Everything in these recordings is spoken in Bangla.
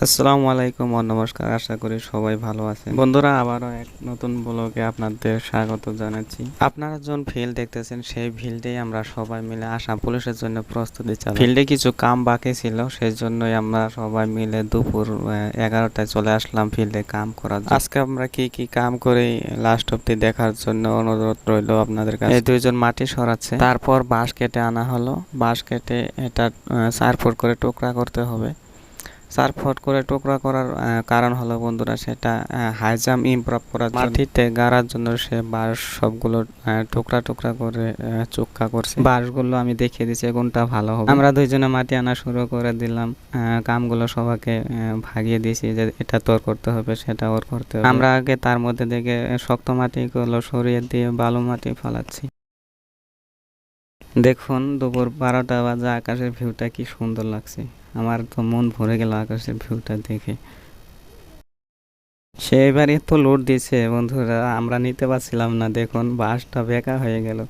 আসসালামু আলাইকুম ও নমস্কার। আশা করি সবাই ভালো আছেন। বন্ধুরা, আবারও এক নতুন ব্লগে আপনাদের স্বাগত জানাচ্ছি। আপনারা যখন ফিল্ড দেখতেছেন, সেই ফিল্ডেই আমরা সবাই মিলে আসাম পুলিশের জন্য প্রস্তুতি চালাই। ফিল্ডে কিছু কাম বাকি ছিল, সেই জন্যই আমরা সবাই মিলে দুপুর 11টায় চলে আসলাম ফিল্ডে কাম করার জন্য। আজকে আমরা কি কি কাম করি লাস্ট অব্দি দেখার জন্য অনুরোধ রইল আপনাদের কাছে। এই দুইজন মাটি সরাচ্ছে, তারপর বাঁশ কেটে আনা হলো। বাঁশ কেটে এটা 4 ফুট করে টুকরা করতে হবে। 4 ফুট করে টুকরা করার কারণ হলো বন্ধুরা, সেটা হাই জাম্প ইমপ্রুভ করার জন্য, মাটিতে গাড়ার জন্য সে বাঁশ সবগুলো টুকরা টুকরা করে চোক্কা করছে। বাঁশগুলো আমি দেখিয়ে দিচ্ছি কোনটা ভালো হবে। আমরা দুইজনে মাটি আনা শুরু করে দিলাম। কামগুলো সবাইকে ভাগিয়ে দিয়েছি যে এটা তোর করতে হবে, সেটা ওর করতে হবে। আমরা আগে তার মধ্যে থেকে শক্ত মাটিগুলো সরিয়ে দিয়ে বালু মাটি ফেলাচ্ছি। দেখুন, দুপুর 12টা বাজে আকাশের ভিউটা কি সুন্দর লাগছে। আমার তো মন ভরে গেল আকাশের ভিউটা দেখে। সেবারে তো লোড দিছে বন্ধুরা, আমরা নিতে পারছিলাম না। দেখুন, বাসটা বেঁকা হয়ে গেল।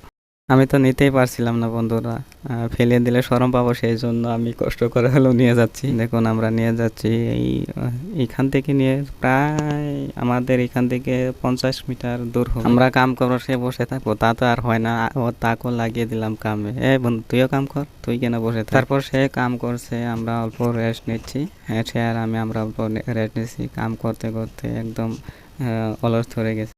আমি তো নিতেই পারছিলাম না বন্ধুরা, ফেলে দিলে শরম পাবো, সেই জন্য আমি কষ্ট করে হলেও নিয়ে যাচ্ছি। দেখুন, আমরা নিয়ে যাচ্ছি এইখান থেকে নিয়ে প্রায় আমাদের এখান থেকে 50 মিটার দূর হবে। আমরা কাম করবো, সে বসে থাকবো, তা তো আর হয় না। ও তাকেও লাগিয়ে দিলাম কামে। বন্ধু, তুইও কাম কর, তুই কেন বসে থাক। তারপর সে কাম করছে, আমরা অল্প রেস্ট নিচ্ছি। সে আর আমরা অল্প রেস্ট নিচ্ছি। কাম করতে করতে একদম অলস ধরে গেছে।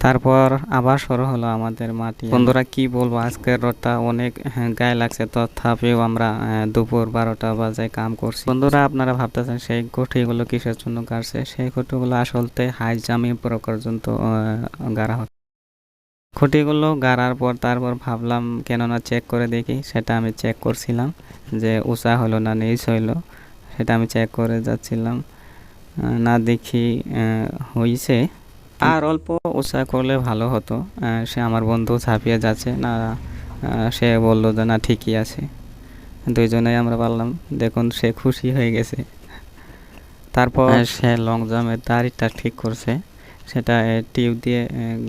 তারপর আবার শুরু হলো আমাদের মাটি। বন্ধুরা, কি বলবো, আজকের রোদটা অনেক গায়ে লাগছে, তথাপিও আমরা দুপুর 12টা বাজে কাম করছি। বন্ধুরা, আপনারা ভাবতেছেন সেই খুঁটিগুলো কিসের জন্য গাড়ছে। সেই খুঁটিগুলো আসলতে হাই জামি পর্যন্ত গাড়া হচ্ছে। খুঁটিগুলো গাড়ার পর তারপর ভাবলাম কেননা চেক করে দেখি। সেটা আমি চেক করছিলাম যে উঁচা হলো না নিচ হইলো, সেটা আমি চেক করে যাচ্ছিলাম। না দেখি হয়েছে, আর অল্প উৎসাহ করলে ভালো হতো। সে আমার বন্ধু ঝাঁপিয়ে যাচ্ছে না, সে বললো যে না ঠিকই আছে। দুইজনেই আমরা পারলাম। দেখুন, সে খুশি হয়ে গেছে। তারপর সে লং জাম্পের দাড়িটা ঠিক করছে, সেটা টিউব দিয়ে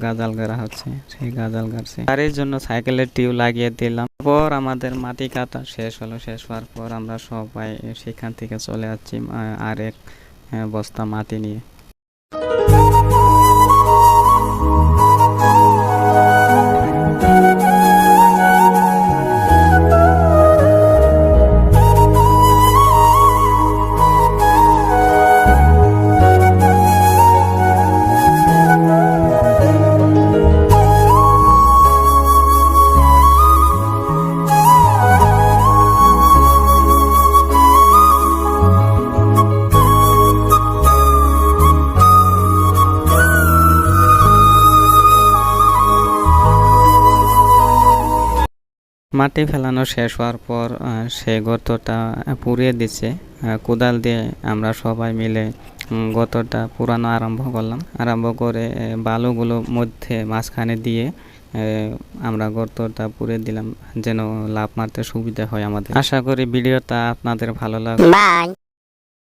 গাজাল গাড়া হচ্ছে। সেই গাজাল গাড়ছে, তার জন্য সাইকেলের টিউব লাগিয়ে দিলাম। তারপর আমাদের মাটি কাটা শেষ হলো। শেষ হওয়ার পর আমরা সবাই সেখান থেকে চলে যাচ্ছি আরেক বস্তা মাটি নিয়ে। মাটি ফেলানো শেষ হওয়ার পর সে গর্তটা পুড়িয়ে দিচ্ছে কোদাল দিয়ে। আমরা সবাই মিলে গর্তটা পুরানো আরম্ভ করলাম। আরম্ভ করে বালুগুলো মধ্যে মাঝখানে দিয়ে আমরা গর্তটা পুড়ে দিলাম, যেন লাফ মারতে সুবিধা হয় আমাদের। আশা করি ভিডিওটা আপনাদের ভালো লাগবে।